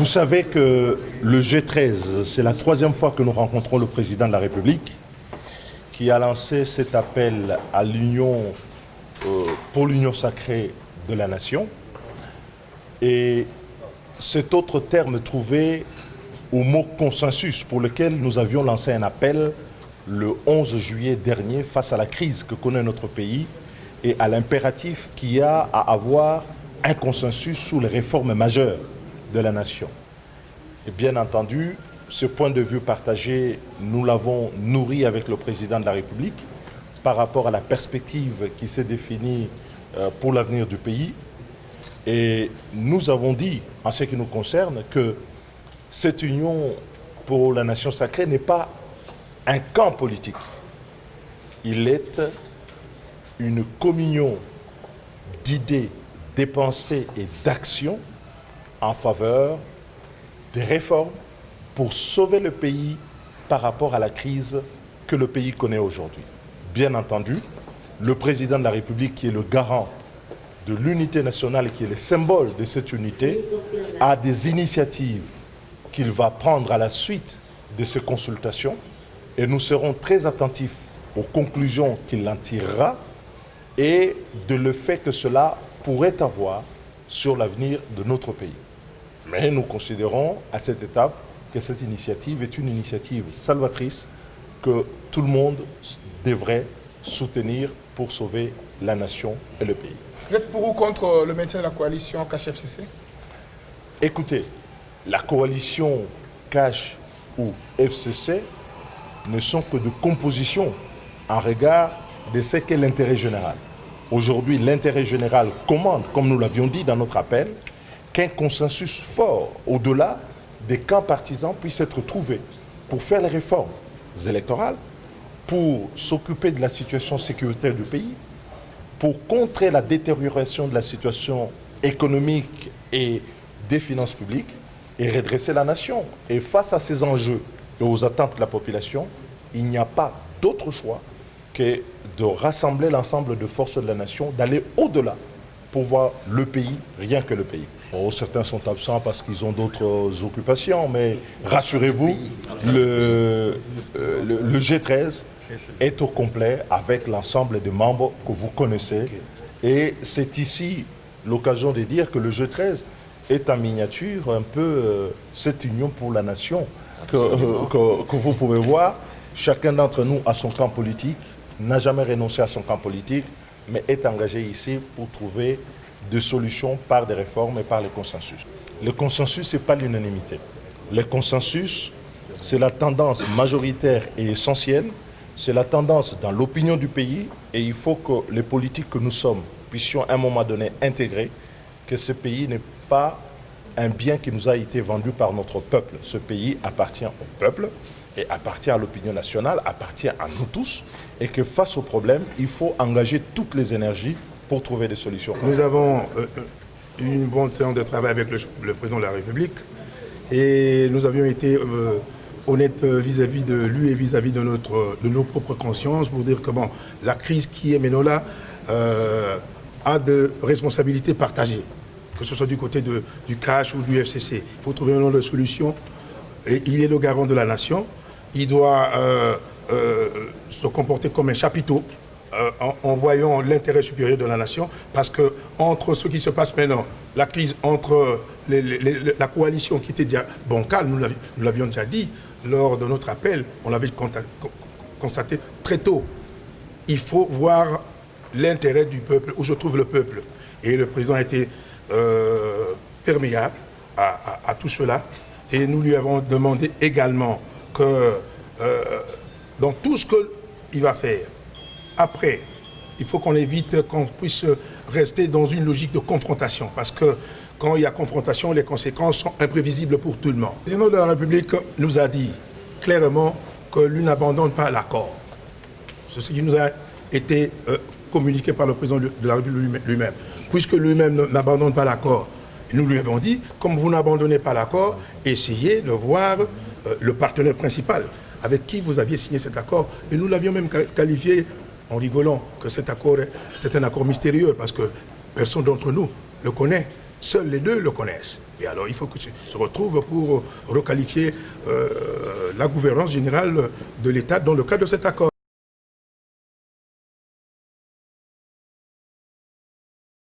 Vous savez que le G13, c'est la troisième fois que nous rencontrons le président de la République qui a lancé cet appel à l'union, pour l'union sacrée de la nation. Et cet autre terme trouvé au mot consensus pour lequel nous avions lancé un appel le 11 juillet dernier face à la crise que connaît notre pays et à l'impératif qu'il y a à avoir un consensus sur les réformes majeures de la nation. Et bien entendu, ce point de vue partagé, nous l'avons nourri avec le président de la République par rapport à la perspective qui s'est définie pour l'avenir du pays. Et nous avons dit, en ce qui nous concerne, que cette union pour la nation sacrée n'est pas un camp politique. Il est une communion d'idées, de pensées et d'actions en faveur des réformes pour sauver le pays par rapport à la crise que le pays connaît aujourd'hui. Bien entendu, le président de la République, qui est le garant de l'unité nationale et qui est le symbole de cette unité, a des initiatives qu'il va prendre à la suite de ces consultations et nous serons très attentifs aux conclusions qu'il en tirera et de l'effet que cela pourrait avoir sur l'avenir de notre pays. Mais nous considérons à cette étape que cette initiative est une initiative salvatrice que tout le monde devrait soutenir pour sauver la nation et le pays. Vous êtes pour ou contre le maintien de la coalition CACH-FCC? Écoutez, la coalition CACH ou FCC ne sont que de composition en regard de ce qu'est l'intérêt général. Aujourd'hui, l'intérêt général commande, comme nous l'avions dit dans notre appel, qu'un consensus fort au-delà des camps partisans puisse être trouvé pour faire les réformes électorales, pour s'occuper de la situation sécuritaire du pays, pour contrer la détérioration de la situation économique et des finances publiques et redresser la nation. Et face à ces enjeux et aux attentes de la population, il n'y a pas d'autre choix que de rassembler l'ensemble de forces de la nation, d'aller au-delà pour voir le pays, rien que le pays. Oh, certains sont absents parce qu'ils ont d'autres occupations, mais rassurez-vous, le G13 est au complet avec l'ensemble des membres que vous connaissez. Et c'est ici l'occasion de dire que le G13 est en miniature un peu cette union pour la nation que vous pouvez voir. Chacun d'entre nous a son camp politique, n'a jamais renoncé à son camp politique, mais est engagé ici pour trouver des solutions par des réformes et par le consensus. Le consensus, ce n'est pas l'unanimité. Le consensus, c'est la tendance majoritaire et essentielle, c'est la tendance dans l'opinion du pays et il faut que les politiques que nous sommes puissions à un moment donné intégrer que ce pays n'est pas un bien qui nous a été vendu par notre peuple. Ce pays appartient au peuple et appartient à l'opinion nationale, appartient à nous tous et que face aux problèmes, il faut engager toutes les énergies pour trouver des solutions. Nous avons eu une bonne séance de travail avec le président de la République et nous avions été honnêtes vis-à-vis de lui et vis-à-vis de nos propres consciences pour dire que bon, la crise qui est maintenant là a de responsabilités partagées, que ce soit du côté du CACH ou du FCC. Il faut trouver maintenant des solutions et il est le garant de la nation. Il doit se comporter comme un chapiteau en voyant l'intérêt supérieur de la nation, parce que entre ce qui se passe maintenant, la crise entre la coalition qui était déjà bancale, nous l'avions déjà dit lors de notre appel, on l'avait constaté très tôt. Il faut voir l'intérêt du peuple, où je trouve le peuple. Et le président a été perméable à tout cela. Et nous lui avons demandé également que dans tout ce qu'il va faire, après, il faut qu'on évite qu'on puisse rester dans une logique de confrontation. Parce que quand il y a confrontation, les conséquences sont imprévisibles pour tout le monde. Le président de la République nous a dit clairement que lui n'abandonne pas l'accord. C'est ce qui nous a été communiqué par le président de la République lui-même. Puisque lui-même n'abandonne pas l'accord, nous lui avons dit, comme vous n'abandonnez pas l'accord, essayez de voir le partenaire principal avec qui vous aviez signé cet accord. Et nous l'avions même qualifié, en rigolant, que cet accord, c'est un accord mystérieux, parce que personne d'entre nous le connaît. Seuls les deux le connaissent. Et alors, il faut que se retrouve pour requalifier la gouvernance générale de l'État dans le cadre de cet accord.